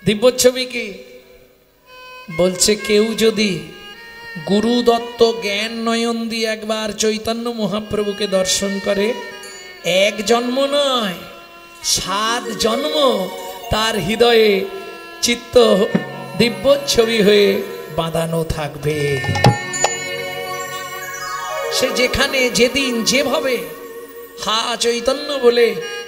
দিব্যছবি কি বলছে? কেউ যদি গুরু দত্ত জ্ঞান নয়ন দিয়ে একবার চৈতন্য মহাপ্রভুকে দর্শন করে, এক জন্ম নয় 7 জন্ম তার হৃদয়ে চিত্ত দিব্যছবি হয়ে বাঁধানো থাকবে। সে যেখানে যেদিন যেভাবে হা চৈতন্য বলে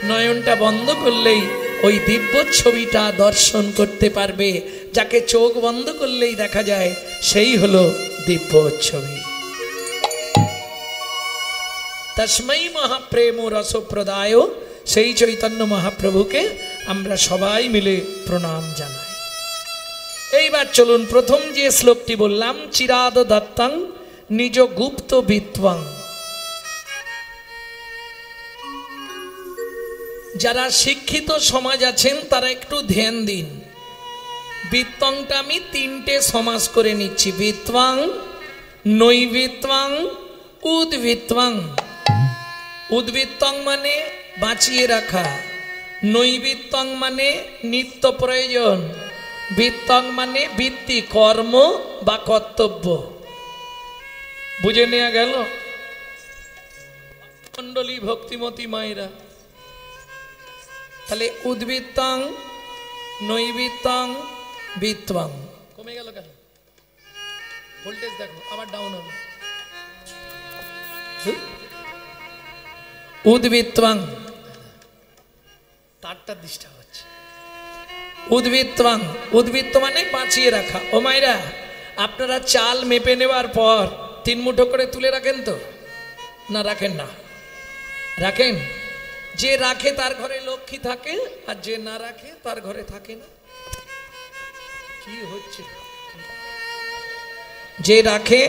নয়নটা বন্ধ করলেই ওই দিব্য ছবিটা দর্শন করতে পারবে। যাকে চোখ বন্ধ করলেই দেখা যায় সেই হলো দিব্য ছবি। তস্मै মহাপ্রেম রসপ্রদায়, সেই চৈতন্য মহাপ্রভুকে আমরা সবাই মিলে প্রণাম জানাই। এইবার চলুন প্রথম যে শ্লোকটি বললাম, চিরাদ দত্তং নিজ গুপ্ত বিত্বং। যারা শিক্ষিত সমাজ আছেন তারা একটু ধ্যান দিন। বিত্তংটা আমি 3টে সমাস করে নিচ্ছি, বিত্বং, নৈবিত্বং, উদ্বিত্বং। উদ্বিত্তং মানে বাঁচিয়ে রাখা, নৈবিত্তং মানে নিত্য প্রয়োজন, বিত্তং মানে বৃত্তি কর্ম বা কর্তব্য। বুঝে নেওয়া গেল? মণ্ডলী ভক্তিমতী মায়েরা, তাহলে উদ্বিত্তং, নৈবিত্তং, বিত্বং। কমে গেল কেন? ভোল্টেজ দেখো আবার ডাউন হলো। উদ্বিত্তং, তারটা ডিস্টার্ব হচ্ছে। উদ্বিত্তং, উদ্বৃত্ত মানে বাঁচিয়ে রাখা। ও মায়েরা, আপনারা চাল মেপে নেওয়ার পর 3 মুঠো করে তুলে রাখেন তো? না রাখেন না? রাখেন। যে রাখে তার ঘরে লক্ষ্মী থাকে, আর যে না রাখে তার ঘরে থাকে না। কি হচ্ছে? যে রাখে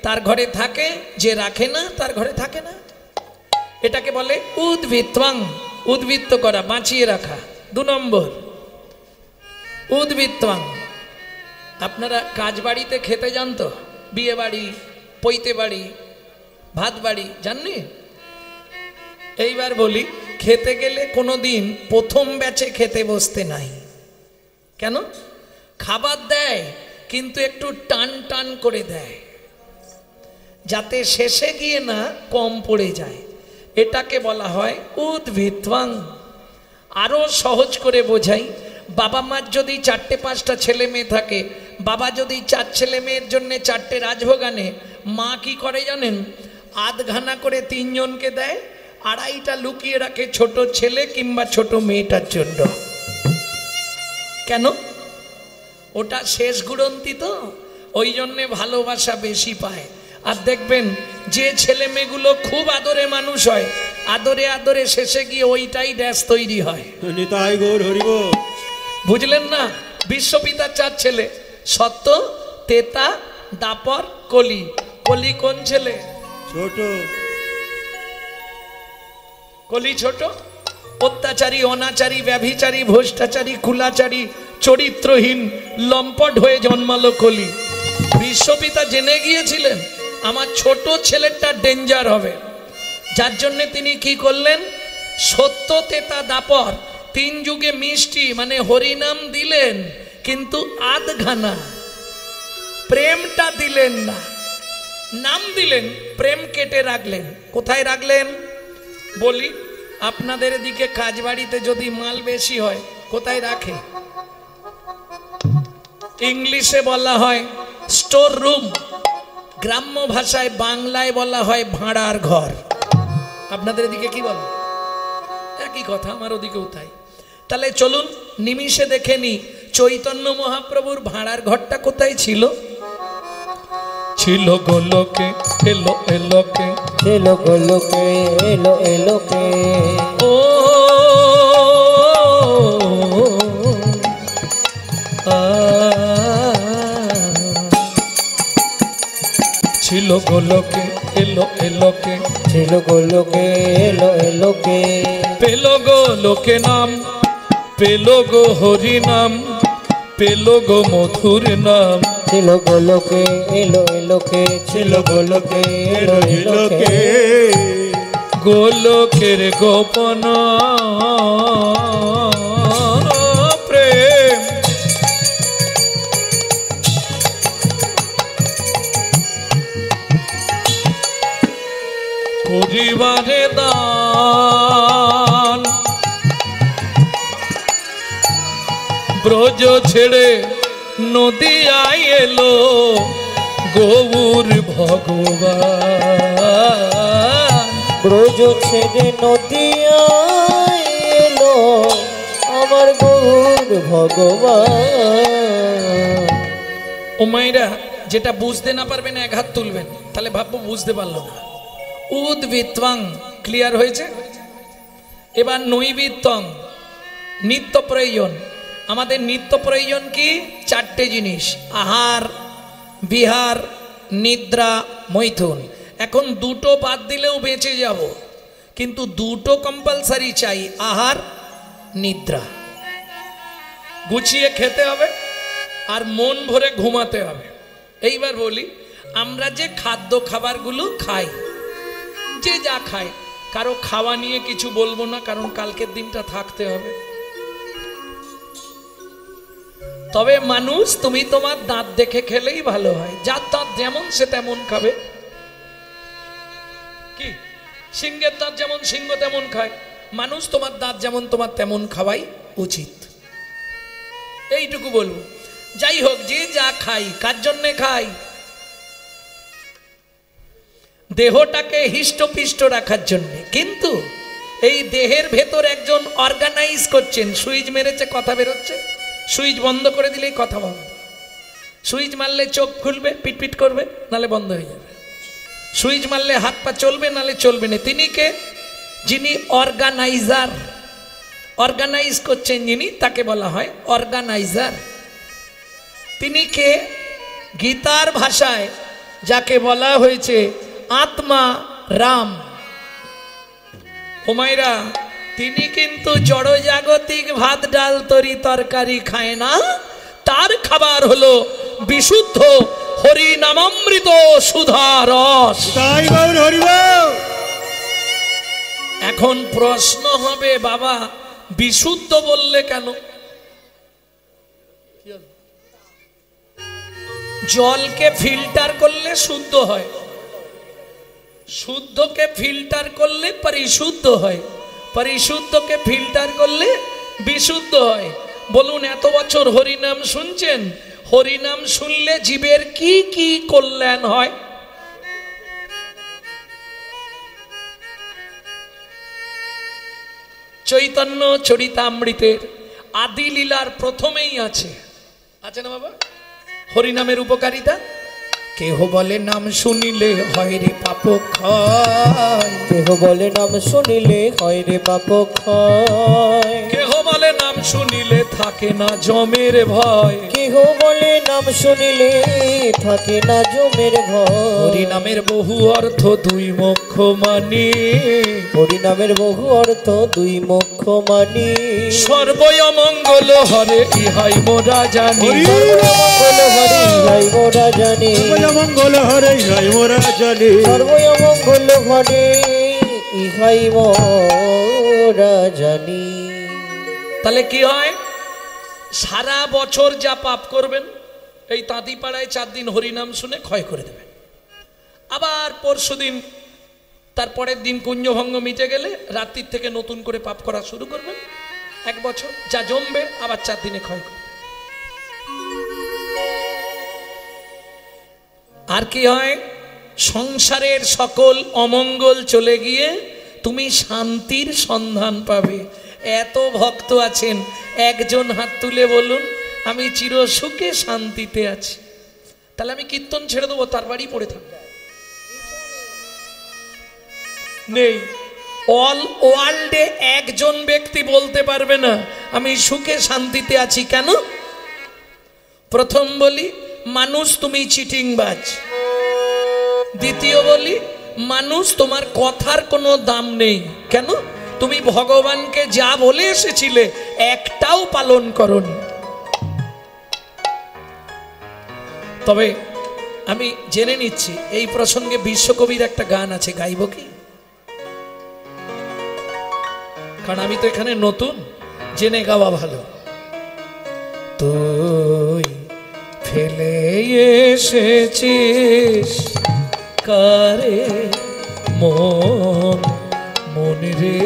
তার ঘরে থাকে, যে রাখে না তার ঘরে থাকে না। এটাকে বলে উদ্বৃত্তং, উদ্বৃত্ত করা, বাঁচিয়ে রাখা। 2 নম্বর উদ্বৃত্তং। আপনারা কাজ বাড়িতে খেতে যান তো? বিয়ে বাড়ি, পৈতে বাড়ি, ভাত বাড়ি, জাননি? এইবার বলি, খেতে গেলে কোনোদিন প্রথম ব্যাচে খেতে বসতে নাই। কেন? খাবার দেয় কিন্তু একটু টান টান করে দেয়, যাতে শেষে গিয়ে না কম পড়ে যায়। এটাকে বলা হয় উদ্বৃত্তং। আরো সহজ করে বোঝাই, বাবা মার যদি 4-5টা ছেলে মেয়ে থাকে, বাবা যদি 4 ছেলে মেয়ের জন্য 4টে রাজভোগ আনে, মা কি করে জানেন? আধখানা করে 3 জনকে দেয়, 2.5টা লুকিয়ে রাখে ছোট ছেলে কিংবা ছোট মেয়েটার জন্য। কেন? ওটা শেষ গুড়ন্তি তো, ওই জন্যে ভালোবাসা বেশি পায়। আর দেখবেন যে ছেলে মেয়েগুলো খুব আদরে মানুষ হয়, আদরে আদরে শেষে গিয়ে ওইটাই ড্যাশ তৈরি হয়। বুঝলেন না? বিশ্বপিতার 4 ছেলে, সত্য, তেতা, দাপর, কলি। কলি কোন ছেলে? ছোট। কলি ছোট। অত্যাচারী, অনাচারী, ব্যভিচারী, ভ্রষ্টাচারী, কুলাচারী, চরিত্রহীন, লম্পট হয়ে জন্মালো কলি। বিশ্বপিতা জেনে গিয়েছিলেন আমার ছোট ছেলেটা ডেঞ্জার হবে, যার জন্য তিনি কি করলেন? সত্য, তেতা, দাপর 3 যুগে মিষ্টি মানে হরিনাম দিলেন, কিন্তু আধখানা প্রেমটা দিলেন না। নাম দিলেন, প্রেম কেটে রাখলেন। কোথায় রাখলেন? বলি, আপনাদের দিকে কাজ বাড়িতে যদি মাল বেশি হয় কোথায় রাখে? ইংলিশে বলা হয় স্টোর রুম, গ্রাম্য ভাষায় বাংলায় বলা হয় ভাড়ার ঘর। আপনাদের দিকে কি বলে? একই কথা, আমার ওদিকেও তাই। তাহলে চলুন নিমিষে দেখে নি চৈতন্য মহাপ্রভুর ভাড়ার ঘরটা কোথায় ছিল। ছিল গোলকে, এলো এলোকে, এলো গোলকে, এলো এলোকে। ও ছিল গোলকে, এলো এলোকে, ছিল গোলকে, এলো এলোকে। পেল গো লোকে নাম, পেল গো হরি নাম, পেল গো মধুর নাম। ছিল গোলকে, এলো এলোকে, ছিল গোলকে, এলো এলোকে। গোলকের গোপন প্রেম ব্রজ ছেড়ে নদিয়ায় এলো গৌর ভগবান। ব্রজ ছেড়ে নদিয়ায় এলো আমার গৌর ভগবান। ও মায়েরা, যেটা বুঝতে না পারবেন এক হাত তুলবেন, তাহলে ভাববো বুঝতে পারলো না। উদ্ভিত্বাং ক্লিয়ার হয়েছে। এবার নৈবিত্তং নিত্য প্রয়োজন। আমাদের নিত্য প্রয়োজন কি? চারটে জিনিস, আহার, বিহার, নিদ্রা, মৈথুন। এখন দুটো বাদ দিলেও বেঁচে যাব, কিন্তু দুটো কম্পালসারি চাই, আহার, নিদ্রা। গুছিয়ে খেতে হবে আর মন ভরে ঘুমাতে হবে। এইবার বলি, আমরা যে খাদ্য খাবারগুলো খাই, যে যা খায়, কারো খাওয়া নিয়ে কিছু বলবো না, কারণ কালকের দিনটা থাকতে হবে। তবে মানুষ, তুমি তোমার দাঁত দেখে খেলেই ভালো হয়। যার দাঁত যেমন সে তেমন খাবে। কি সিংহের দাঁত যেমন সিংহ তেমন খায়, মানুষ তোমার দাঁত যেমন তোমার তেমন খাওয়াই উচিত। এইটুকু বলবো। যাই হোক, যে যা খাই, কার জন্যে খাই? দেহটাকে হিষ্টপিষ্ট রাখার জন্য। কিন্তু এই দেহের ভেতর একজন অর্গানাইজ করছেন। সুইচ মেরেছে, কথা বেরোচ্ছে। সুইচ বন্ধ করে দিলেই কথা বন্ধ। সুইচ মারলে চোখ খুলবে, পিটপিট করবে, নালে বন্ধ হয়ে যাবে। সুইচ মারলে হাত পা চলবে, নালে চলবে না। তিনি কে? যিনি অর্গানাইজার, অর্গানাইজ করছেন যিনি, তাকে বলা হয় অর্গানাইজার। তিনি কে? গীতার ভাষায় যাকে বলা হয়েছে আত্মা রাম। হুমায়রা, তিনি কিন্তু জড়জাগতিক ভাত ডাল তরি তরকারি খায় না। তার খাবার হলো বিশুদ্ধ হরি নামামৃত সুধা রস। এখন প্রশ্ন হবে, বাবা বিশুদ্ধ বললে কেন? জলকে ফিল্টার করলে শুদ্ধ হয়, শুদ্ধকে ফিল্টার করলে পরিশুদ্ধ হয়, পরিশুদ্ধকে ফিল্টার করলে বিশুদ্ধ হয়। বলুন, এত বছর হরিনাম শুনছেন, হরিনাম শুনলে জীবের কি কি কল্যাণ হয়? চৈতন্য চরিতামৃতের আদি লীলার প্রথমেই আছে না বাবা, হরিনামের উপকারিতা। কেহ বলে নাম শুনিলে হয় রে পাপ ক্ষয়, কেহ বলে নাম শুনিলে হয় রে পাপ ক্ষয়, কেহ বলে নাম শুনিলে থাকে না জমের ভয়, কেহ বলে নাম শুনিলে থাকে না জমের ভয়। হরিনামের বহু অর্থ দুই মোক্ষ মানি, হরিনামের বহু অর্থ দুই মোক্ষ মানি। সর্বমঙ্গল হরে ইহাই মোরা জানি, সর্বমঙ্গল হরে ইহাই মোরা জানি, মঙ্গল হরে ইহাই মোরা জানি, সর্বমঙ্গল হরে ইহাই মোরা জানি। তাহলে কি হয়? সারা বছর যা পাপ করবেন, এই তাঁতিপাড়ায় 4 দিন হরিনাম শুনে ক্ষয় করে দেবেন। আবার পরশুদিন, তারপরের দিন কুঞ্জভঙ্গ মিটে গেলে রাত্রির থেকে নতুন করে পাপ করা শুরু করবেন। 1 বছর যা জমবে, আবার 4 দিনে ক্ষয় করবে। আর কি হয়? সংসারের সকল অমঙ্গল চলে গিয়ে তুমি শান্তির সন্ধান পাবে। এত ভক্ত আছেন, একজন হাত তুলে বলুন, আমি চির সুখে শান্তিতে আছি। তাহলে আমি কীর্তন ছেড়ে দেবো, তার বাড়ি পড়ে থাকবো? নেই। অল ওয়ার্ল্ডে একজন ব্যক্তি বলতে পারবে না আমি সুখে শান্তিতে আছি। কেন? প্রথম বলি, মানুষ তুমি চিটিংবাজ। দ্বিতীয় বলি, মানুষ তোমার কথার কোনো দাম নেই। কেন? তুমি ভগবানকে যা বলে এসেছিলে একটাও পালন করনি। তবে আমি জেনে নিচ্ছি, এই প্রসঙ্গে বিশ্বকবির একটা গান আছে, গাইব কি? কারণ আমি তো এখানে নতুন, জেনে গাওয়া ভালো। তুই ফেলে এসেছিস কারে মন, মন রে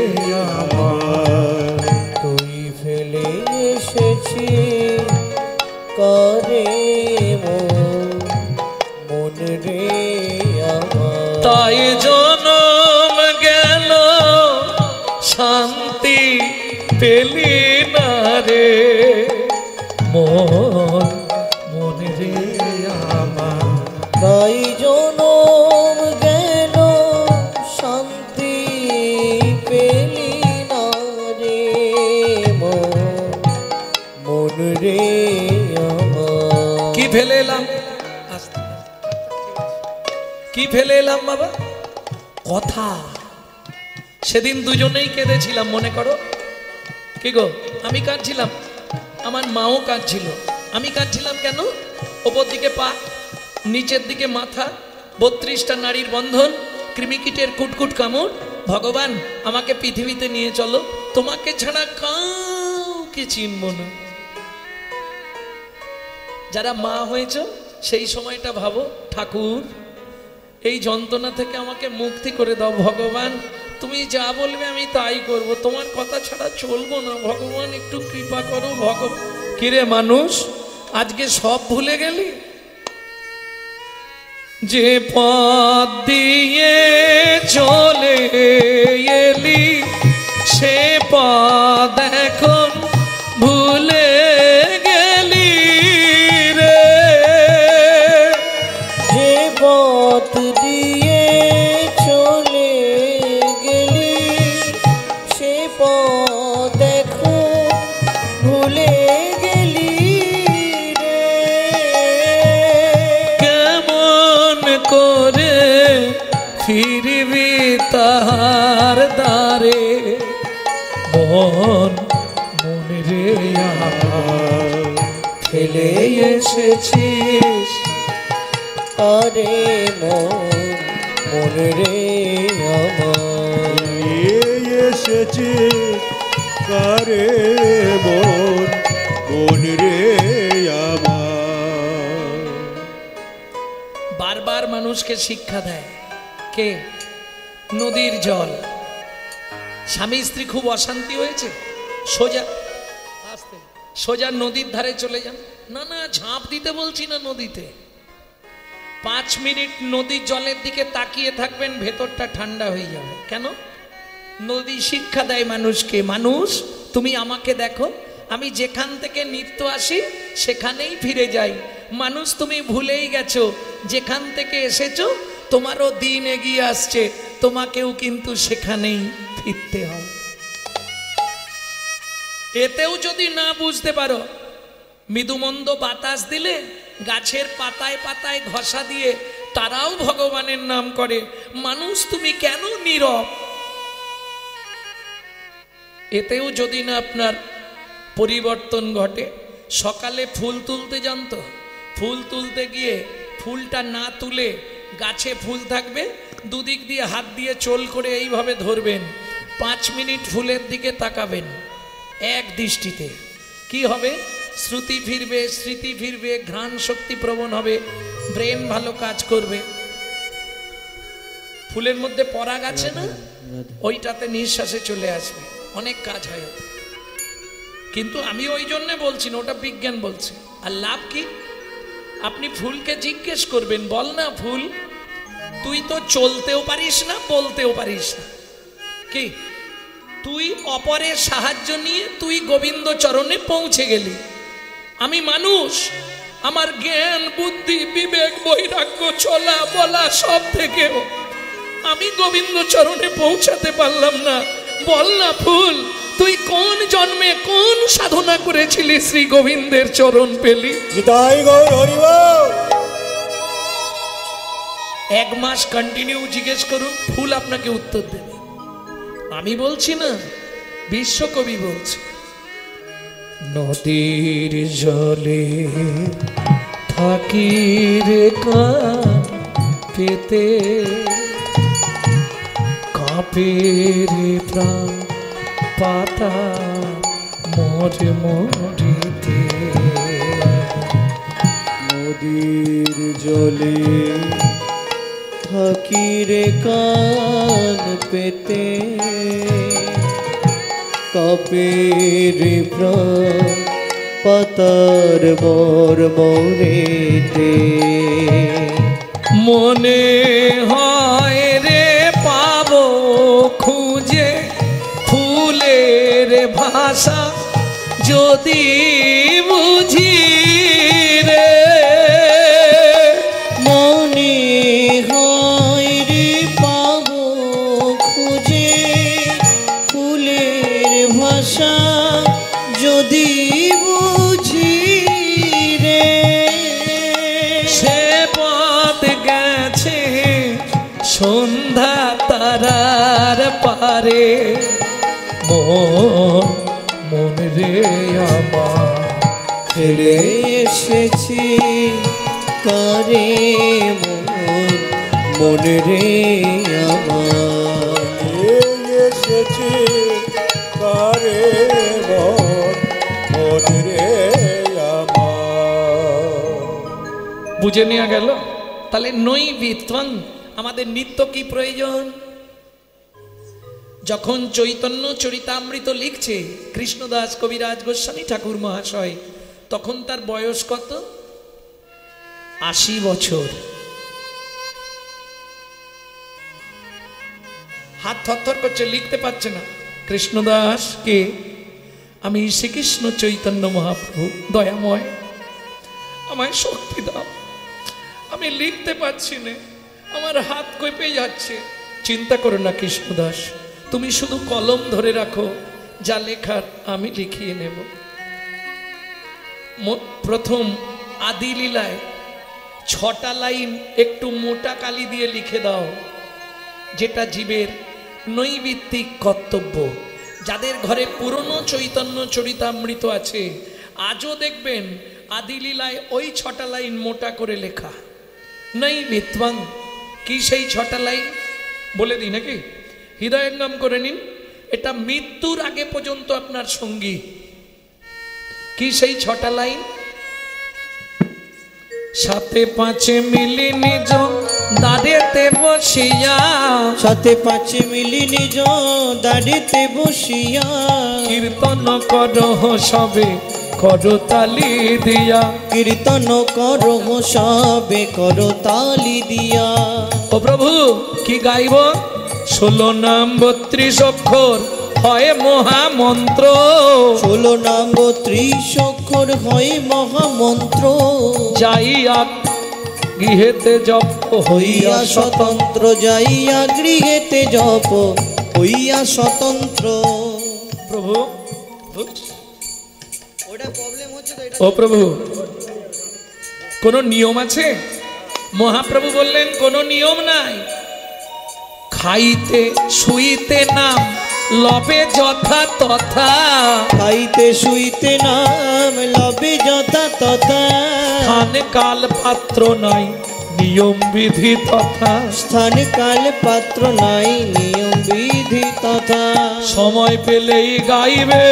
আমার, তুই ফেলে এসেছিস করে মন রে আমার। তাই জনম গেল শান্তি পেলি না রে মন রে আমার। তাই জনম গেল শান্তি পেলি না রে মন রে আমার। কি ফেলে এলাম, কি ফেলে এলাম বাবা? কথা। সেদিন দুজনেই কেঁদেছিলাম, মনে করো। কি গো, আমি কাঁদছিলাম, আমার মাও কাঁদছিল। আমি কাঁদছিলাম কেন? ওপর দিকে পা, নিচের দিকে মাথা, 32টা নারীর বন্ধন, কৃমিকীটের কুটকুট কামড়। ভগবান আমাকে পৃথিবীতে নিয়ে চলো, তোমাকে ছাড়া কাউকে চিনব না। যারা মা হয়েছ সেই সময়টা ভাবো, ঠাকুর এই যন্ত্রণা থেকে আমাকে মুক্তি করে দাও ভগবান, তুমি যা বলবে আমি তাই করব, তোমার কথা ছাড়া চলবো না ভগবান, একটু কৃপা করো ভগবান। কিরে মানুষ, আজকে সব ভুলে গেলি? যে পথ দিয়ে চলে এলি সে পথ এখন ভুলে গেলি রে। যে পথ দিয়ে চলে গেলি সে পথ এখন ভুলে গেলি রে। কেমন করে ফিরবি তাহার দ্বারে মন রে আমার, ফেলে এসেছিস আরে মন রে আমার। এসেছি কারে মন রে আমার। বারবার মানুষকে শিক্ষা দেয় কে? নদীর জল। স্বামী স্ত্রী খুব অশান্তি হয়েছে, সোজা নদীর ধারে চলে যান। না না, ঝাঁপ দিতে বলছি না নদীতে। 5 মিনিট নদীর জলের দিকে তাকিয়ে থাকবেন, ভেতরটা ঠান্ডা হয়ে যাবে। কেন? নদী শিক্ষা দেয় মানুষকে, মানুষ তুমি আমাকে দেখো, আমি যেখান থেকে নিত্য আসি সেখানেই ফিরে যাই। মানুষ তুমি ভুলেই গেছো, যেখান থেকে এসেছো তোমারও দিন এগিয়ে আসছে, তোমাকেও কিন্তু সেখানেই ফিরতে হয়। এতেও যদি না বুঝতে পারো, মৃদুমন্দ বাতাস দিলে গাছের পাতায় পাতায় ঘষা দিয়ে তারাও ভগবানের নাম করে। মানুষ তুমি কেন নীরব? এতেও যদি না আপনার পরিবর্তন ঘটে। সকালে ফুল তুলতে জানতো, ফুল তুলতে গিয়ে ফুলটা না তুলে গাছে ফুল থাকবে, দুদিক দিয়ে হাত দিয়ে চোল করে এইভাবে ধরবেন, 5 মিনিট ফুলের দিকে তাকাবেন এক দৃষ্টিতে। কি হবে? শ্রুতি ফিরবে, স্মৃতি ফিরবে, ঘ্রাণ শক্তি প্রবণ হবে, ব্রেন ভালো কাজ করবে। ফুলের মধ্যে পরাগ আছে না, ওইটাতে নিঃশ্বাসে চলে আসবে, অনেক কাজ হয়। কিন্তু আমি ওই জন্য বলছি না, ওটা বিজ্ঞান বলছে। আর লাভ কি? আপনি ফুলকে জিজ্ঞেস করবেন, বল না ফুল, তুই তো চলতেও পারিস না, বলতেও পারিস না, কি তুই অপরের সাহায্য নিয়ে তুই গোবিন্দ চরণে পৌঁছে গেলি। আমি মানুষ, আমার জ্ঞান বুদ্ধি বিবেক বৈরাগ্য চলা বলা সব থেকেও আমি গোবিন্দ চরণে পৌঁছাতে পারলাম না। বল না ফুল, তুই কোন জন্মে কোন সাধনা করেছিলি শ্রী গোবিন্দের চরণ পেলি? জয় গৌর হরি বল। 1 মাস কন্টিনিউ জিজ্ঞেস করুন, ফুল আপনাকে উত্তর দেবে। আমি বলছি না, বিশ্বকবি বলছে। নদীর জলে থাকি রে কান পেতে, কাঁপে রে প্রাণ পাতা মরে মরিতে। নদীর জলে থাকি রে কান পেতে, কাঁপে রে প্রাণ পাতার মরমরেতে। মনে হয় রে পাবো খুঁজে ফুলের ভাষা যদি বুঝি রে। মনে হয় রে পাবো খুঁজে ফুলের ভাষা যদি বুঝি রে। সে পথ গেছে সন্ধ্যা তারার পারে মন রে আমার ফেলে এসেছি কারে মন রে আমার। এসেছি কারে মন রে আমার। বুঝে নেওয়া গেল। তাহলে নৈবিত্বং আমাদের নিত্য কি প্রয়োজন? যখন চৈতন্য চরিতামৃত লিখছে কৃষ্ণদাস কবিরাজ গোস্বামী ঠাকুর মহাশয়, তখন তার বয়স কত? 80 বছর। হাত থরথর করছে, লিখতে পারছে না। কৃষ্ণদাস কে? আমি শ্রীকৃষ্ণ চৈতন্য মহাপ্রভু, দয়াময় আমায় শক্তি দাও, আমি লিখতে পারছি না, আমার হাত কঁপে যাচ্ছে। চিন্তা করো না কৃষ্ণদাস, তুমি শুধু কলম ধরে রাখো, যা লেখার আমি লিখিয়ে নেব। প্রথম আদি লীলায় 6টা লাইন একটু মোটা কালি দিয়ে লিখে দাও, যেটা জীবের নৈবিত্তিক কর্তব্য। যাদের ঘরে পুরনো চৈতন্য চরিতামৃত আছে, আজও দেখবেন আদি লীলায় ওই 6টা লাইন মোটা করে লেখা। নৈবিত্বং কি সেই 6টা লাইন? বলে দিই নাকি? হৃদয়ঙ্গম করে নিন, এটা মৃত্যুর আগে পর্যন্ত আপনার সঙ্গী। কি সেই 6টা লাইন? সাথে পাঁচে মিলি নিজ দাঁড়েতে বসিয়া, সাথে পাঁচে মিলি নিজ দাঁড়িতে বসিয়া, কীর্তন করহ সবে করতালি দিয়া, কীর্তন করহ সবে করতালি দিয়া। ও প্রভু কি গাইব? 16 নাম 32 অক্ষর হয় মহামন্ত্র, 16 নাম 32 অক্ষর হয় মহামন্ত্র। যাইয়া গৃহেতে জপ হইয়া স্বতন্ত্র, যাইয়া গৃহেতে জপ হইয়া স্বতন্ত্র। প্রভু ওটা প্রবলেম হচ্ছে তো এটা। ও প্রভু কোনো নিয়ম আছে? মহাপ্রভু বললেন কোনো নিয়ম নাই। খাইতে শুইতে নাম লবে যথা তথা, খাইতে শুইতে নাম লবে যথা তথা, স্থান কাল পাত্র নাই নিয়ম বিধি তথা, স্থান কাল পাত্র নাই নিয়ম বিধি তথা। সময় পেলেই গাইবে,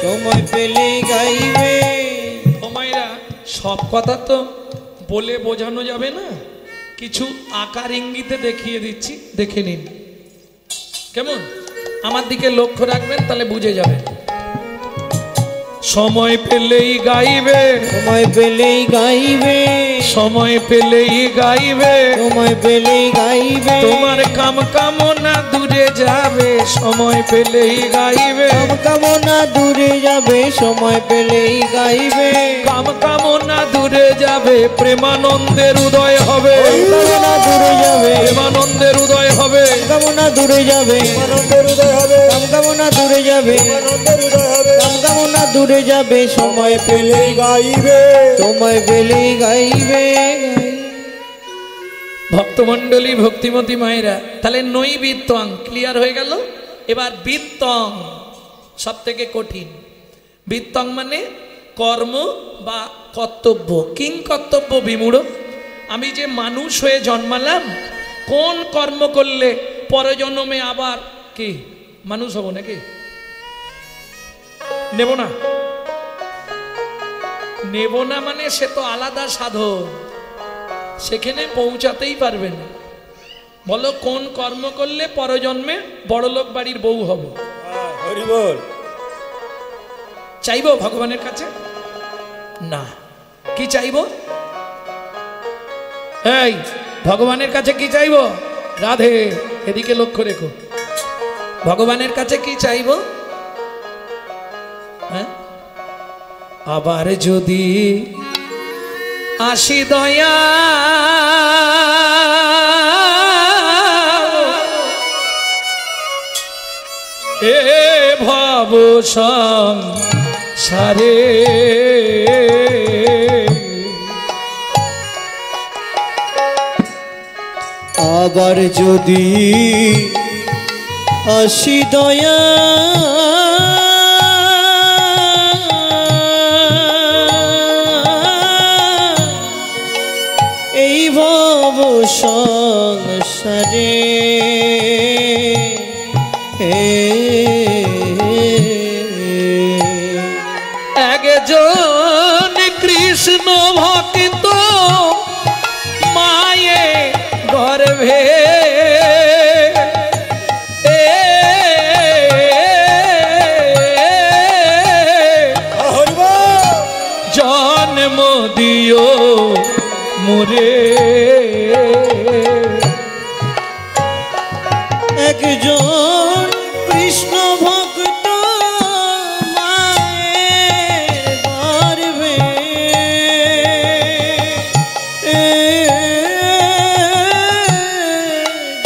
সময় পেলেই গাইবে। ও মায়েরা, সব কথা তো বলে বোঝানো যাবে না, কিছু আকার ইঙ্গিতে দেখিয়ে দিচ্ছি, দেখে নিন কেমন। আমার দিকে লক্ষ্য রাখবেন, তাহলে বুঝে যাবেন। সময় পেলেই গাইবে, সময় পেলেই গাইবে, সময় পেলেই গাইবে, সময় পেলেই গাইবে। তোমার কাম কামনা দূরে যাবে, সময় পেলেই গাইবে, কাম কামনা দূরে যাবে, সময় পেলেই গাইবে। কাম কামনা দূরে যাবে, প্রেমানন্দের উদয় হবে, কামনা দূরে যাবে, প্রেমানন্দের উদয় হবে, কামনা দূরে যাবে, আনন্দের উদয় হবে, কাম কামনা দূরে যাবে, আনন্দের উদয় হবে। কাম কামনা দূরে যাবে, সময় পেলেই গাইবে, সময় পেলেই গাইবে। ভক্তমণ্ডলী ভক্তিমতী মায়েরা, তাহলে নৈবিত্তং ক্লিয়ার হয়ে গেল। এবার বিত্তং সব থেকে কঠিন। বিত্তং মানে কর্ম বা কর্তব্য। কিং কর্তব্য বিমূঢ়? আমি যে মানুষ হয়ে জন্মালাম, কোন কর্ম করলে পরজন্মে আবার কি মানুষ হব নাকি? নেব না, নেব না মানে সে তো আলাদা সাধন, সেখানে পৌঁছাতেই পারবে না। বলো কোন কর্ম করলে পরজন্মে বড়লোক বাড়ির বউ হব? হরি বল। চাইবো ভগবানের কাছে? না। কি চাইব? এই ভগবানের কাছে কি চাইব? রাধে, এদিকে লক্ষ্য রেখো। ভগবানের কাছে কি চাইব? হ্যাঁ, আবার যদি আসি দয়া এ ভব সংসারে, আবার যদি আসি দয়া এই ভব সংসারে, একজন কৃষ্ণ ভক্ত মায়ে গর্ভে জন্ম দিও মোরে, একজন কৃষ্ণ ভক্ত মায়ের গর্ভে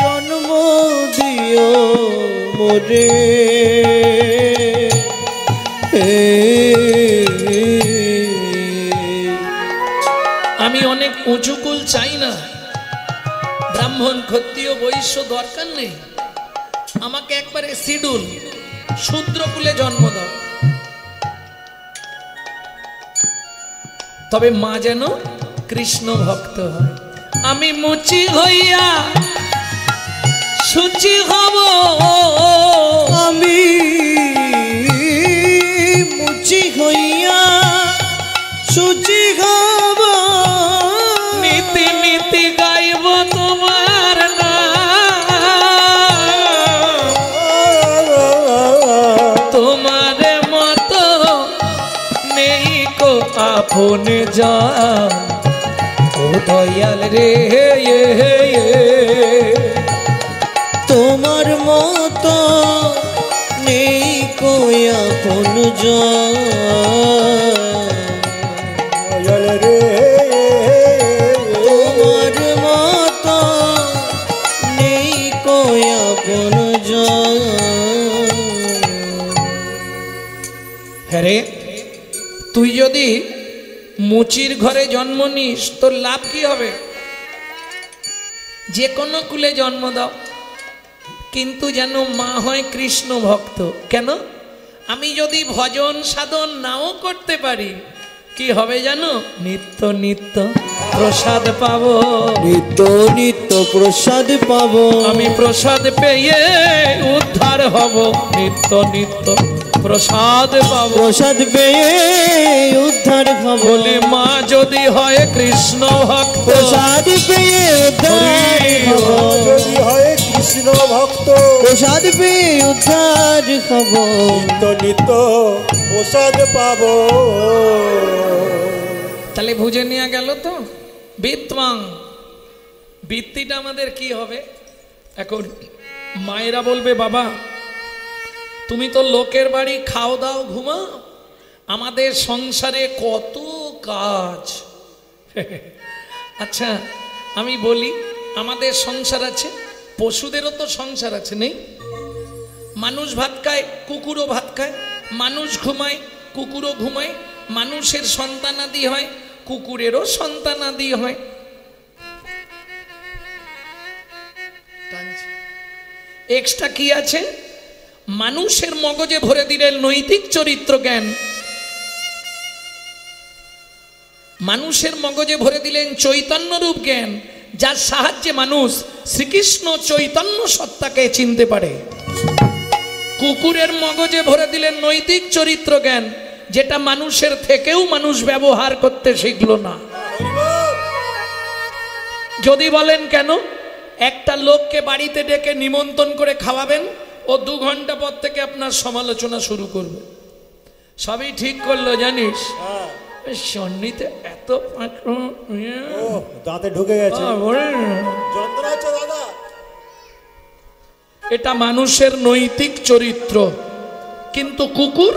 জন্ম দিও মোরে, আমি অনেক উঁচু কুল চাই না, ব্রাহ্মণ ক্ষত্রিয় বৈশ্য দরকার নেই, আমাকে একবারে শিডিউল শূদ্র কুলে জন্ম দাও, তবে মা যেন কৃষ্ণ ভক্ত হয়। আমি মুচি হইয়া সুচি হব, আমি মুচি হইয়া সুচি হব, নীতি নীতি গাইব তোমার না, তোমার মতো নেই কো আপনে জান, ও দয়াল রে তোমার মতো নেই কই আপন জন, তোমার মতো নেই কই আপন জন। হ্যাঁ রে, তুই যদি মুচির ঘরে জন্ম নিস তোর লাভ কি হবে? যে কোনো কুলে জন্ম দাও, কিন্তু যেন মা হয় কৃষ্ণ ভক্ত। কেন? আমি যদি ভজন সাধন নাও করতে পারি, কি হবে জানো? নিত্য নিত্য প্রসাদ পাবো, নিত্য নিত্য প্রসাদ পাবো, আমি প্রসাদ পেয়ে উদ্ধার হব, নিত্য নিত্য প্রসাদ পাবো, প্রসাদ পেয়ে উদ্ধার হব। বলে মা যদি হয় কৃষ্ণ ভক্ত, প্রসাদ পেয়ে উদ্ধার হব, যদি হয় কৃষ্ণ ভক্ত, প্রসাদ পেয়ে উদ্ধার হব, নিত্য নিত্য প্রসাদ পাবো। তাহলে বুঝে নেওয়া গেল তো বিত্বাং, বৃত্তিটা আমাদের কি হবে? এখন মায়েরা বলবে বাবা তুমি তো লোকের বাড়ি খাও দাও ঘুমাও, আমাদের সংসারে কত কাজ। আচ্ছা আমি বলি, আমাদের সংসার আছে, পশুদেরও তো সংসার আছে, নেই? মানুষ ভাত খায়, কুকুরও ভাত খায়, মানুষ ঘুমায়, কুকুরও ঘুমায়, মানুষের সন্তানাদি হয়, কুকুরেরও সন্তানাদি হয়। এক্সট্রা কি আছে? মানুষের মগজে ভরে দিলেন নৈতিক চরিত্র জ্ঞান, মানুষের মগজে ভরে দিলেন চৈতন্য রূপ জ্ঞান, যার সাহায্যে মানুষ শ্রীকৃষ্ণ চৈতন্য সত্তাকে চিনতে পারে। কুকুরের মগজে ভরে দিলেন নৈতিক চরিত্র জ্ঞান, যেটা মানুষের থেকেও মানুষ ব্যবহার করতে শিখল না। যদি বলেন কেন? একটা লোককে বাড়িতে ডেকে নিমন্ত্রণ করে খাওয়াবেন, ও 2 ঘন্টা পর থেকে আপনার সমালোচনা শুরু করবে। সবই ঠিক করলো জানিস, সন্নিতে এত ও দাঁতে ঢুকে গেছে, যন্ত্রণা হচ্ছে দাদা। এটা মানুষের নৈতিক চরিত্র। কিন্তু কুকুর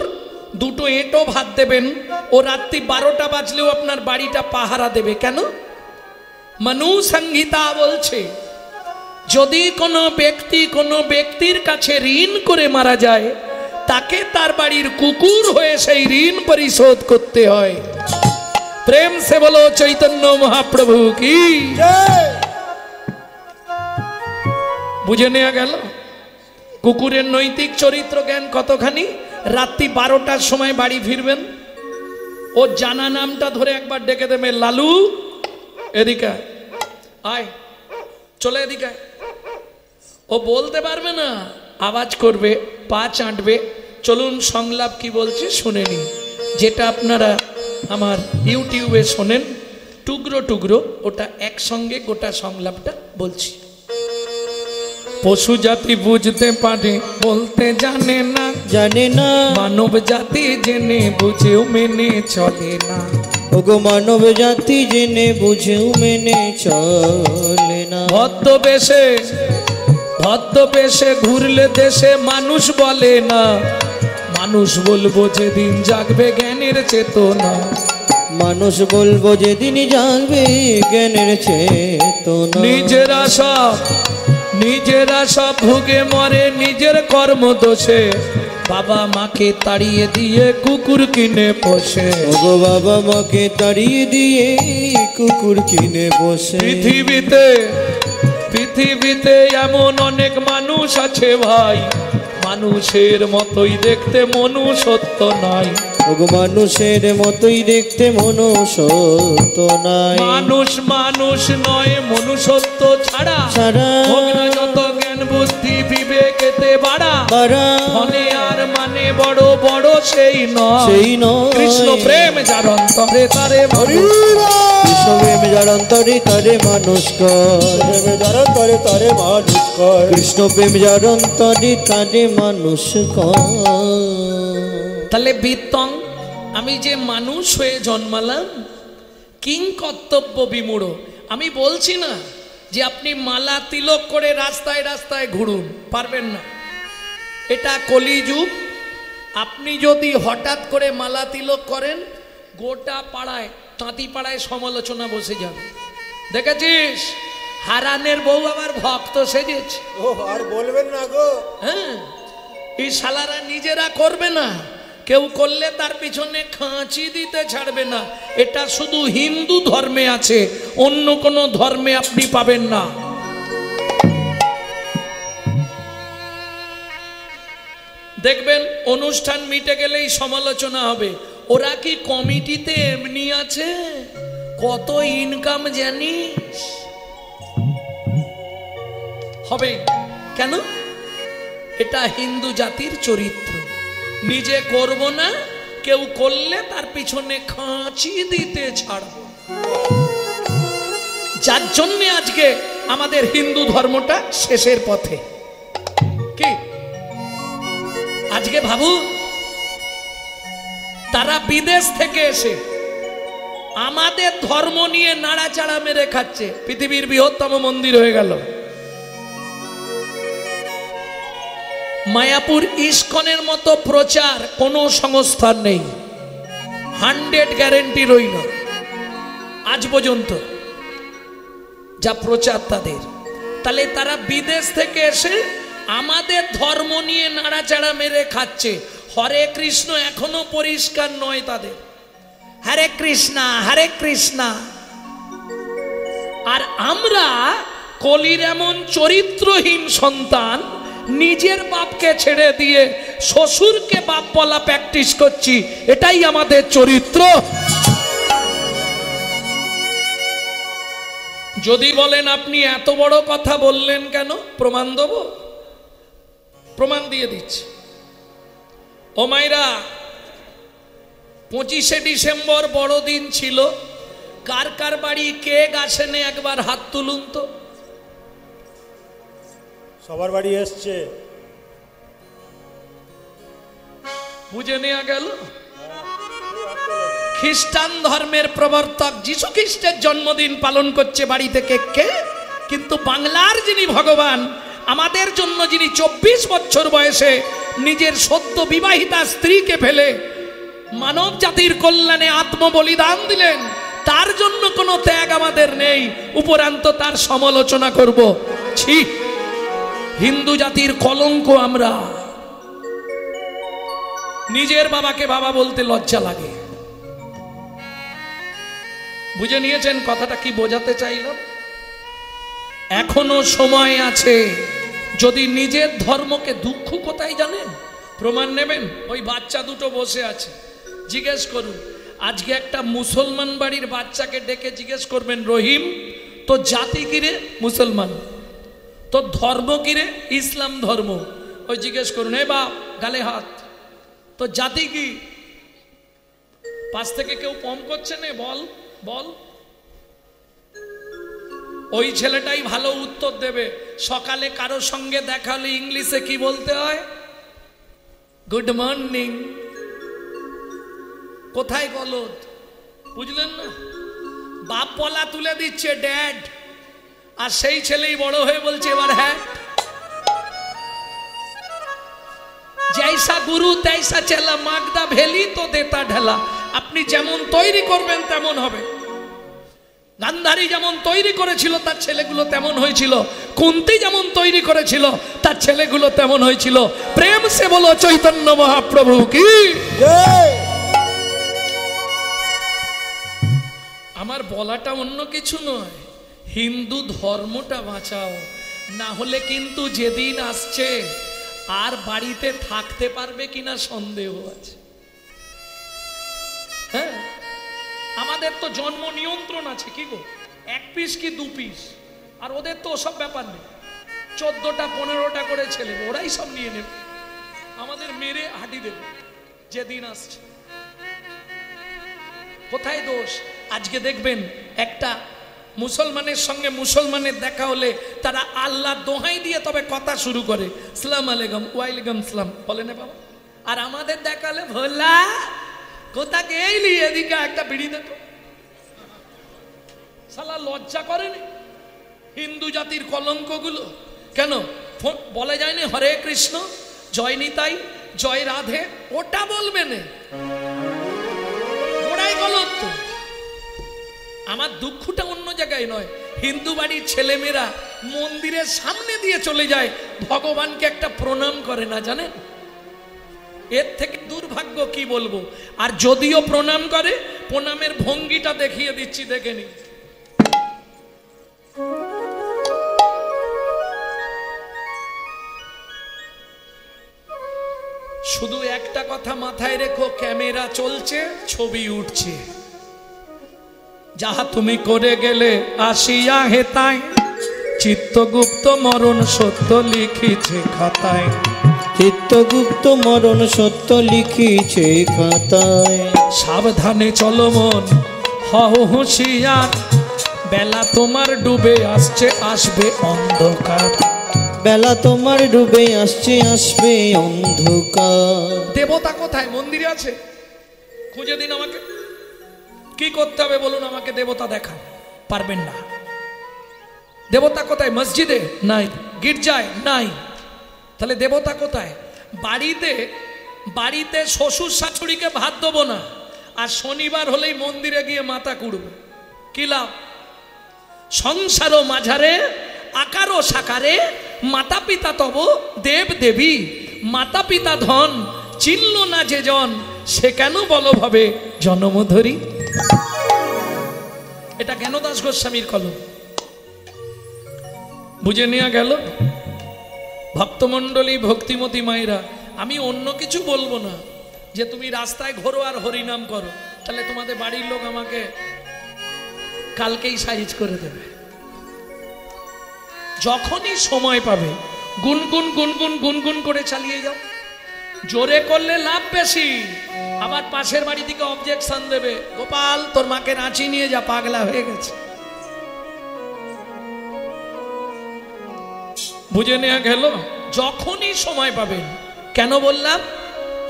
দুটো এঁটো ভাত দেবেন, ও রাত্রি 12টা বাজলেও আপনার বাড়িটা পাহারা দেবে। কেন? মনু সংহিতা বলছে, যদি কোনো ব্যক্তি কোনো ব্যক্তির কাছে ঋণ করে মারা যায়, তাকে তার বাড়ির কুকুর হয়ে সেই ঋণ পরিশোধ করতে হয়। প্রেম সে বলো চৈতন্য মহাপ্রভু কি। বুঝে নেওয়া গেল কুকুরের নৈতিক চরিত্র জ্ঞান কতখানি। রাত্রি 12টার সময় বাড়ি ফিরবেন, ও জানা নামটা ধরে একবার ডেকে দেবে, লালু এদিকে আয়, চলে এদিকে। ও বলতে পারবে না, আওয়াজ করবে, পা চাঁটবে। চলুন সংলাপ কি বলছে শুনে নিন, যেটা আপনারা আমার ইউটিউবে শোনেন টুকরো টুকরো, ওটা একসঙ্গে গোটা সংলাপটা বলছি। পশু জাতি বুঝতে পারে, বলতে জানে না, জানে না। মানব জাতি জেনে বুঝেও মেনে চলে না। ওগো মানব জাতি জেনে বুঝেও মেনে চলে না। ভদ্রবেশে ঘুরলে দেশে মানুষ বলে না, মানুষ বলবো যেদিন জাগবে জ্ঞানের চেতনা। মানুষ বলবো যেদিন জাগবে জ্ঞানের চেতনা। নিজেরা সব ভুগে মরে নিজের কর্ম দোষে, বাবা মাকে তাড়িয়ে দিয়ে কুকুর কিনে পোষে। ওগো বাবা মাকে তাড়িয়ে দিয়ে কুকুর কিনে বসে। পৃথিবীতে এমন অনেক মানুষ আছে ভাই, মানুষের মতোই দেখতে মনুষ্যত্ব নাই। ওগো মানুষের মতোই দেখতে মনুষ্যত্ব নাই। মানুষ নয় মনুষ্যত্ব ছাড়া, হোক না যত জ্ঞান বুদ্ধি বিবেকেতে বাড়া, ধনে আর মানে বড় বড় সেই নয়। কৃষ্ণ প্রেম যার অন্তরে তারে কৃষ্ণ প্রেম যার অন্তরে তারে মানুষ কর। কৃষ্ণ প্রেম যার অন্তরে তারে মানুষ কর। তাহলে বিত্তং, আমি যে মানুষ হয়ে জন্মালাম, কিং কর্তব্য বিমূঢ়। আমি বলছি না যে আপনি মালা তিলক করে রাস্তায় রাস্তায় ঘুরুন, পারবেন না। এটা কলিযুগ। আপনি যদি হঠাৎ করে মালা তিলক করেন, গোটা পাড়ায়, তাঁতি পাড়ায় সমালোচনা বসে যাবে। দেখেছিস হারানের বউ আবার ভক্ত সেজেছে। ও আর বলবেন না গো। হ্যাঁ, এই শালারা নিজেরা করবে না, কেউ করলে তার পিছনে খাঁচি দিতে ছাড়বে না। এটা শুধু হিন্দু ধর্মে আছে, অন্য কোন ধর্মে আপনি পাবেন না। দেখবেন অনুষ্ঠান মিটে গেলেই সমালোচনা হবে। ওরা কি কমিটিতে এমনি আছে, কত ইনকাম জানিস? হবে কেন? এটা হিন্দু জাতির চরিত্র। নিজে করব না, কেউ করলে তার পিছনে খাঁচি দিতে ছাড়ব। যার জন্যে আজকে আমাদের হিন্দু ধর্মটা শেষের পথে। কি আজকে ভাবুন, তারা বিদেশ থেকে এসে আমাদের ধর্ম নিয়ে নাড়াচাড়া মেরে খাচ্ছে। পৃথিবীর বৃহত্তম মন্দির হয়ে গেল। মায়াপুর ইস্কনের মতো প্রচার কোন সংস্থার নেই, 100 গ্যারেন্টি রইল আজ পর্যন্ত যা প্রচার তাদের। তাহলে তারা বিদেশ থেকে এসে আমাদের ধর্ম নিয়ে নাড়াচাড়া মেরে খাচ্ছে। হরে কৃষ্ণ এখনো পরিষ্কার নয় তাদের, হরে কৃষ্ণা হরে কৃষ্ণা। আর আমরা কলির এমন চরিত্রহীন সন্তান, নিজের বাপকে ছেড়ে দিয়ে শ্বশুরকে বাপ বলা প্র্যাকটিস করছি। এটাই আমাদের চরিত্র। যদি বলেন আপনি এত বড় কথা বললেন কেন, প্রমাণ দেব, প্রমাণ দিয়ে দিচ্ছি। ও মাইরা, 25শে ডিসেম্বর বড়দিন ছিল। কার কার বাড়ি কেক আসেনি একবার হাত তুলুন তো। সবার বাড়ি এসছে, বুঝে নেওয়া গেল। খ্রিস্টান ধর্মের প্রবর্তক যীশু খ্রিস্টের জন্মদিন পালন করছে বাড়িতে কেক কে, কিন্তু বাংলার যিনি ভগবান, আমাদের জন্য যিনি 24 বছর বয়সে নিজের সদ্য বিবাহিতা স্ত্রীকে ফেলে মানব জাতির কল্যাণে আত্মবলিদান দিলেন, তার জন্য কোনো ত্যাগ আমাদের নেই, উপরান্ত তার সমালোচনা করব। ছি, হিন্দু জাতির কলঙ্ক আমরা। নিজের বাবাকে বাবা বলতে লজ্জা লাগে। বুঝে নিয়েছেন কথাটা কি বোঝাতে চাইলাম? এখনো সময় আছে। যদি নিজের ধর্মকে, দুঃখ কোথায় জানেন? প্রমাণ নেবেন? ওই বাচ্চা দুটো বসে আছে, জিজ্ঞেস করুন। আজকে একটা মুসলমান বাড়ির বাচ্চাকে ডেকে জিজ্ঞেস করবেন, রহিম তো জাতি কিরে? মুসলমান। তো ধর্ম কিরে? ইসলাম ধর্ম। ওই জিজ্ঞেস করুন, এ বাপ গালে হাত, তো জাতি কি? পাশ থেকে কেউ কম করছে না? বল বল। ওই ছেলেটাই ভালো উত্তর দেবে। সকালে কারো সঙ্গে দেখা হলে ইংলিশে কি বলতে হয়? Good morning. কোথায় গলদ? বুঝলেন না? বাপ বলা তুলে দিচ্ছে ড্যাড, আর সেই ছেলেই বড় হয়ে বলছে এবার হ্যাঁ। জৈসা গুরু তৈসা চেলা, মাগদা ভেলি তো দেতা ঢেলা। আপনি যেমন তৈরি করবেন তেমন হবে। গান্ধারী যেমন তৈরি করেছিল তার ছেলেগুলো তেমন হয়েছিল, কুন্তি যেমন তৈরি করেছিল তার ছেলেগুলো তেমন হয়েছিল। প্রেম সে বলো চৈতন্য মহাপ্রভু কি জয়। আমার বলাটা অন্য কিছু নয়, হিন্দু ধর্মটা বাঁচাও, না হলে কিন্তু যেদিন আসছে আর বাড়িতে থাকতে পারবে কিনা সন্দেহ আছে। হ্যাঁ, আমাদের তো জন্ম নিয়ন্ত্রণ আছে কি গো, 1 পিস কি 2 পিস, আর ওদের তো ওসব ব্যাপার নেই। 14টা 15টা করে ছেলে, ওরাই সব নিয়ে নেবে, আমাদের মেরে হাঁটি দেবে যেদিন আসছে। কোথায় দোষ? আজকে দেখবেন একটা মুসলমানের সঙ্গে মুসলমানের দেখা হলে তারা আল্লাহ দোহাই দিয়ে তবে কথা শুরু করে, সালাম আলাইকুম, ওয়ালাইকুম সালাম বলে না বাবা। আর আমাদের দেখালে ভোলা কোথা গেইলি, এদিকে একটা বিড়ি দেখো। শালা লজ্জা করেনি? হিন্দু জাতির কলঙ্কগুলো কেন বলে যায়নি হরে কৃষ্ণ, জয় নিতাই, জয় রাধে? ওটা বলবে না, ওরাই গলত তো। আমার দুঃখটা অন্য জায়গায় নয়, হিন্দু বাড়ির ছেলেমেয়েরা মন্দিরের সামনে দিয়ে চলে যায়, ভগবানকে একটা প্রণাম করে না, জানেন? এর থেকে দুর্ভাগ্য কি বলবো। আর যদিও প্রণাম করে, প্রণামের ভঙ্গিটা দেখিয়ে দিচ্ছি, দেখে নি। শুধু একটা কথা মাথায় রেখো, ক্যামেরা চলছে, ছবি উঠছে, যাহা তুমি করে গেলে আসিয়া হেতায়, চিত্তগুপ্ত মরণ সত্য লিখিছে খাতায়। চিত্তগুপ্ত মরণ সত্য লিখিছে খাতায়। সাবধানে চলো মন, হও হুঁশিয়ার, বেলা তোমার ডুবে আসছে, আসবে অন্ধকার। বেলা তোমার ডুবে আসছে, আসবে অন্ধকার। দেবতা কোথায়? মন্দিরে আছে, খুঁজে দিন আমাকে। কি করতে হবে বলুন আমাকে, দেবতা দেখা পারবেন না। দেবতা কোথায়? মসজিদে নাই, গির্জায় নাই, তাহলে দেবতা কোথায়? বাড়িতে। বাড়িতে শ্বশুর শাশুড়িকে ভাত দেবো না, আর শনিবার হলেই মন্দিরে গিয়ে মাথা কুড়ব, কি লাভ? সংসারও মাঝারে, আকারও সাকারে, মাতা পিতা তব দেব দেবী, মাতা পিতা ধন, চিনল না যে জন, সে কেন বলো ভাবে জন্মধরি। এটা জ্ঞানদাস গোস্বামীর কলম, বুঝে নেওয়া গেল? ভক্তমণ্ডলী, ভক্তিমতী মায়েরা, আমি অন্য কিছু বলবো না, যে তুমি রাস্তায় ঘোরো আর হরিনাম করো, তাহলে তোমাদের বাড়ির লোক আমাকে কালকেই সাইজ করে দেবে। যখনই সময় পাবে গুনগুন গুনগুন গুনগুন করে চালিয়ে যাও। জোরে করলে লাভ বেশি, আবার পাশের বাড়ি থেকে অবজেকশন দেবে, গোপাল তোর মাকে রাঁচি নিয়ে যা, পাগলা হয়ে গেছে। বুঝে নেওয়া গেল? যখনই সময় পাবেন। কেন বললাম?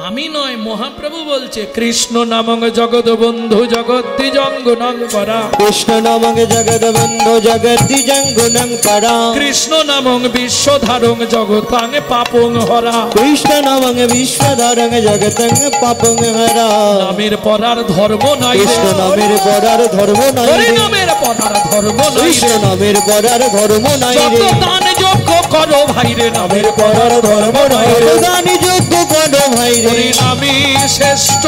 আমি নয়, মহাপ্রভু বলছে কৃষ্ণ নামং জগৎ বন্ধু জগদ্দিজঙ্গুনং পরা, কৃষ্ণ নামং জগৎ বন্ধু জগদ্দিজঙ্গুনং পরা, কৃষ্ণ নামং বিশ্বধারং জগতাং পাপং হরা, কৃষ্ণ নামং বিশ্বধারং জগতং পাপং হরা। নামের পরার ধর্ম নাই রে, কৃষ্ণ নামের পরার ধর্ম নাই হরি রে, নামের পরার ধর্ম নাই কৃষ্ণ রে, নামের পরার ধর্ম নাই যত রে, দান যজ্ঞ করো ভাই রে, নামের পরার ধর্ম নাই রে, দান যোগ্য করো ভাই রে, হরি নামই শ্রেষ্ঠ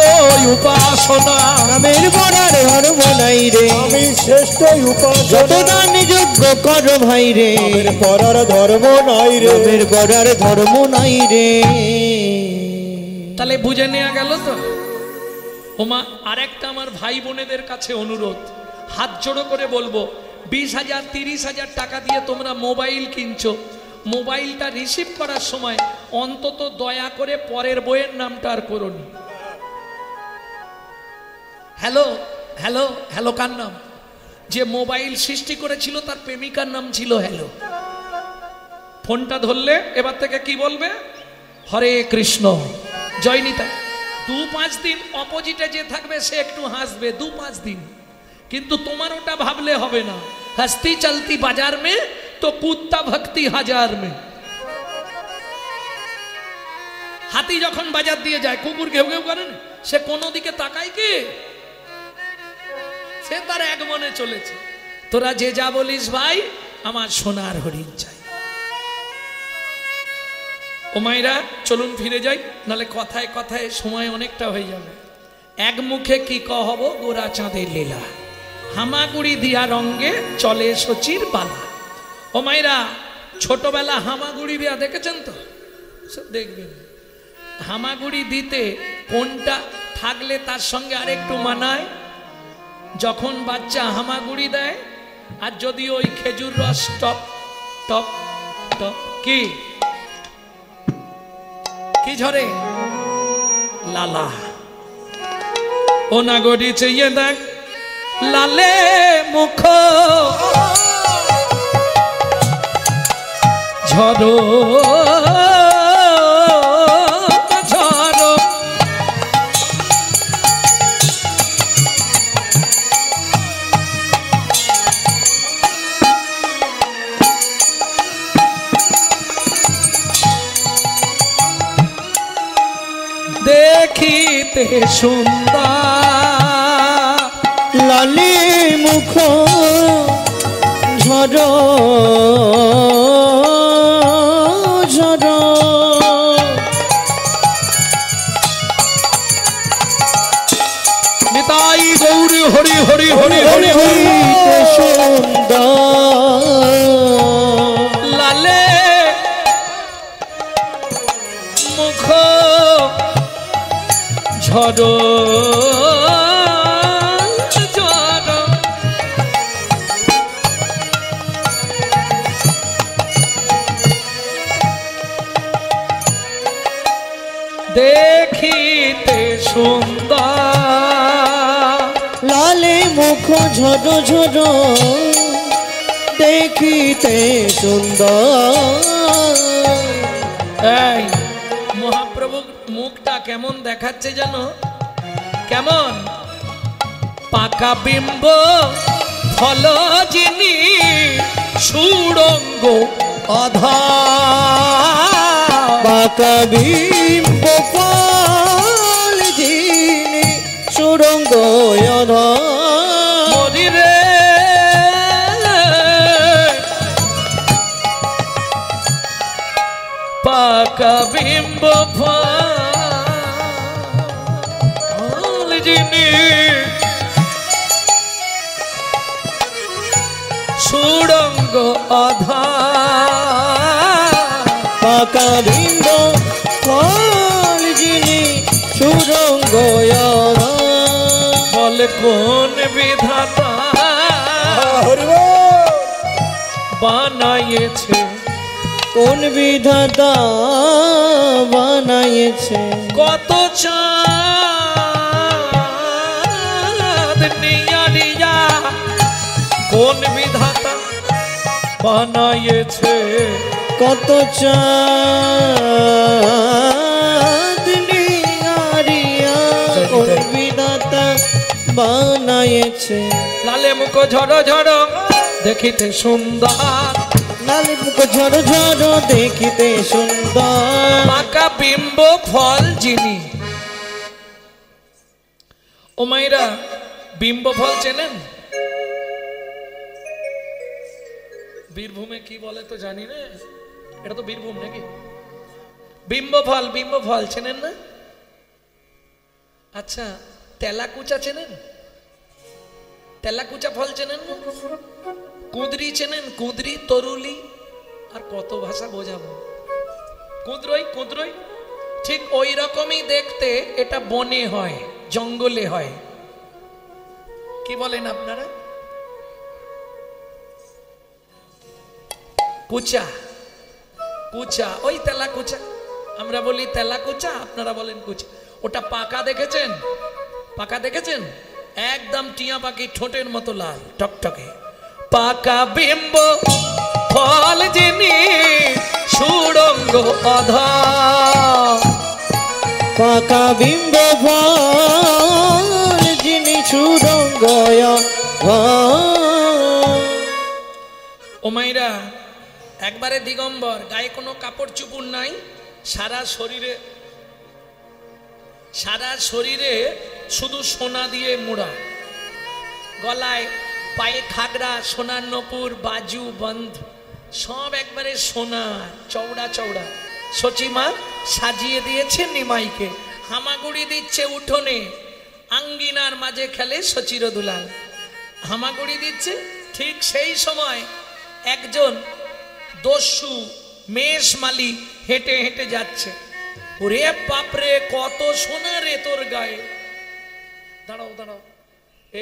উপাসনা, নামের পরার ধর্ম নাই রে, আমি শ্রেষ্ঠ যত উপাসনা, দান যোগ্য করো ভাই রে, নামের পরার ধর্ম নাই রে, নামের পরার ধর্ম নাই রে। তাহলে বুঝে নেওয়া গেল তো। ওমা আরেকটা আমার ভাই বোনেদের কাছে অনুরোধ, হাত জোড়ো করে বলবো, 20,000 30,000 টাকা দিয়ে তোমরা মোবাইল কিনছো, মোবাইলটা রিসিভ করার সময় অন্তত দয়া করে পরের বইয়ের নামটা আর করোনি। হ্যালো হ্যালো হ্যালো কার নাম? যে মোবাইল সৃষ্টি করেছিল তার প্রেমিকার নাম ছিল হ্যালো। ফোনটা ধরলে এবার থেকে কি বলবে? হরে কৃষ্ণ জয় নিতাই। 2-5 দিন অপোজিটে যে থাকবে সে একটু হাসবে, 2-5 দিন, কিন্তু তোমার ওটা ভাবলে হবে না। হস্তি চলতি বাজার মে তো কুত্তা ভক্তি হাজার মে। হাতি যখন বাজার দিয়ে যায় কুকুর ঘেউ ঘেউ করেন, সে কোনো দিকে তাকায় কি? সে তার এক মনে চলেছে। তোরা যে যা বলিস ভাই, আমার সোনার হরিণ চাই। ও মাইরা চলুন ফিরে যাই, নালে কথায় কথায় সময় অনেকটা হয়ে যাবে। এক মুখে কি কহব গোরা চাঁদের লীলা, হামাগুড়ি দিয়া রঙ্গে চলে সচির বালা। ও মাইরা ছোটবেলা হামাগুড়ি দেয়া দেখেছেন তো? সব দেখবেন। হামাগুড়ি দিতে কোনটা থাকলে তার সঙ্গে আরেকটু মানায়? যখন বাচ্চা হামাগুড়ি দেয় আর যদি ওই খেজুর রস টপ টপ টপ কি কি ঝরে, লালা। ও না গড়ি চেয়ে দেখ লালে মুখ ঝরো ঝরো, দেখিতে সুন্দর লালি মুখ ঝরো ঝরো, নিতাই গৌর হরি হরি হরি হরি হরি। হইতে সুন্দর লালে মুখ ঝরো ঝরো, দেখিতে সুন্দর লালে মুখ ঝরো ঝরো, দেখিতে সুন্দর। এই মহাপ্রভুর মুখটা কেমন দেখাচ্ছে জানো? কেমন? পাকা বিম্ব ফল যিনি সুড়ঙ্গ আধার, বাঁকা বিম্ব ফল যিনি সুরঙ্গ মরি রে পাকা বিম্ব ফল যিনি সুড়ঙ্গ আধার, বাঁকা বিম্ব ফল যিনি সুরঙ্গ ফল কোন বিধাতা হরি বল। বানাইছে, কোন বিধাতা বানাইছে, কত চাঁদ নিয়া নিয়া কোন বিধাতা বানাইছে, কত চাঁদ নিয়া বানায়েছে। লালে মুখ ঝড় ঝড় দেখিতে সুন্দর, লালে মুখ ঝড় ঝড় দেখিতে সুন্দর, পাকা বিম্ব ফল যিনি। ও মাইরা, বিম্ব ফল চেনেন? বীরভূমে কি বলে তো জানি না, এটা তো বীরভূম নাকি? বিম্ব ফল চেনেন না? আচ্ছা, তেলাকুচা চেনেন? তেলাকুচা ফল চেনেন না? কুঁদরি চেনেন? কুঁদরি, তরুলি, আর কত ভাষা বোঝাবো। কুঁদরই ঠিক ওই রকমই দেখতে, এটা বনে হয়, জঙ্গলে হয়। কি বলেন আপনারা? কুচা, ওই তেলাকুচা। আমরা বলি তেলাকুচা, আপনারা বলেন কুচা। ওটা পাকা দেখেছেন? একদম টিয়া পাখি ঠোঁটের মতো লাল টকটকে। পাকা বিম্ব ফল যিনি সুড়ঙ্গ অধর, পাকা বিম্ব ফল যিনি সুড়ঙ্গ অধর। ও মাইরা, একবারে দিগম্বর, গায়ে কোনো কাপড় চুপুর নাই, সারা শরীরে শুধু সোনা দিয়ে মোড়া, গলায় পায়ে খাগড়া, সোনার নপুর, বাজু, বন্ধ, সব একবারে সোনা, চওড়া। সচিমা সাজিয়ে দিয়েছে নিমাইকে, হামাগুড়ি দিচ্ছে উঠোনে, আঙ্গিনার মাঝে খেলে সচির দুলাল, হামাগুড়ি দিচ্ছে। ঠিক সেই সময় একজন দস্যু মেষ মালি হেঁটে হেঁটে যাচ্ছে। ওরে বাপরে, কত সোনা রে তোর গায়ে! দাঁড়াও,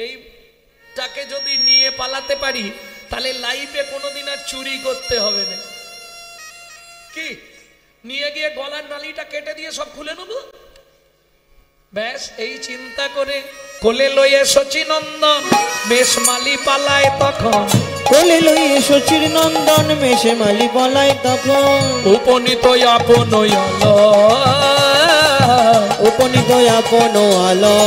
এইটাকে যদি নিয়ে পালাতে পারি, তাহলে লাইফে কোনোদিন আর চুরি করতে হবে না। কি নিয়ে গিয়ে গলার নালিটা কেটে দিয়ে সব খুলে নেব, ব্যাস। এই চিন্তা করে কোলে লইয়ে সচিনন্দন মেষ মালি পালায় তখন, কোলে লইয়ে সচির নন্দন মেষে মালি পলায় তখন, উপনীত আপন আলো,